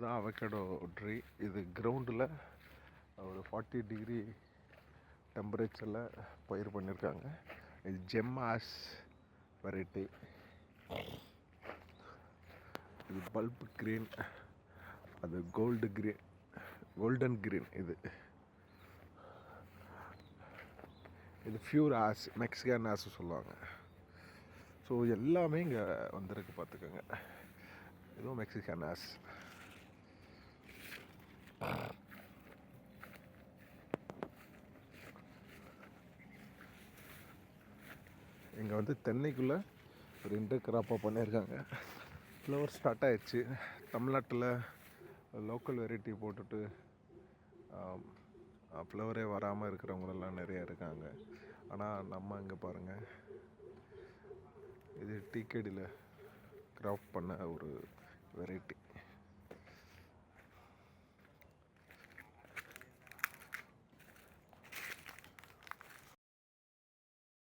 இதுதான் avocado tree. இது கிரவுண்டில் ஒரு 40 டிகிரி டெம்பரேச்சரில் பயிர் பண்ணியிருக்காங்க. இது ஜெம்மாஸ் வெரைட்டி. இது பல்ப் க்ரீன், அது கோல்டன் க்ரீன். இது ஃபியூர் ஆஸ், மெக்சிகன் ஆஸ் சொல்லுவாங்க. ஸோ எல்லாமே இங்கே வந்திருக்கு பார்த்துக்கோங்க. இதுவும் மெக்சிகன் ஆஸ். இங்கே வந்து தென்னைக்குள்ளே ஒரு இன்டர் கிராப்பாக பண்ணியிருக்காங்க. ஃப்ளவர் ஸ்டார்ட் ஆகிடுச்சு. தமிழ்நாட்டில் லோக்கல் வெரைட்டி போட்டுட்டு ஃப்ளவரே வராமல் இருக்கிறவங்களெல்லாம் நிறையா இருக்காங்க. ஆனால் நம்ம இங்கே பாருங்கள், இது டிகேடியில் கிராஃப்ட் பண்ண ஒரு வெரைட்டி.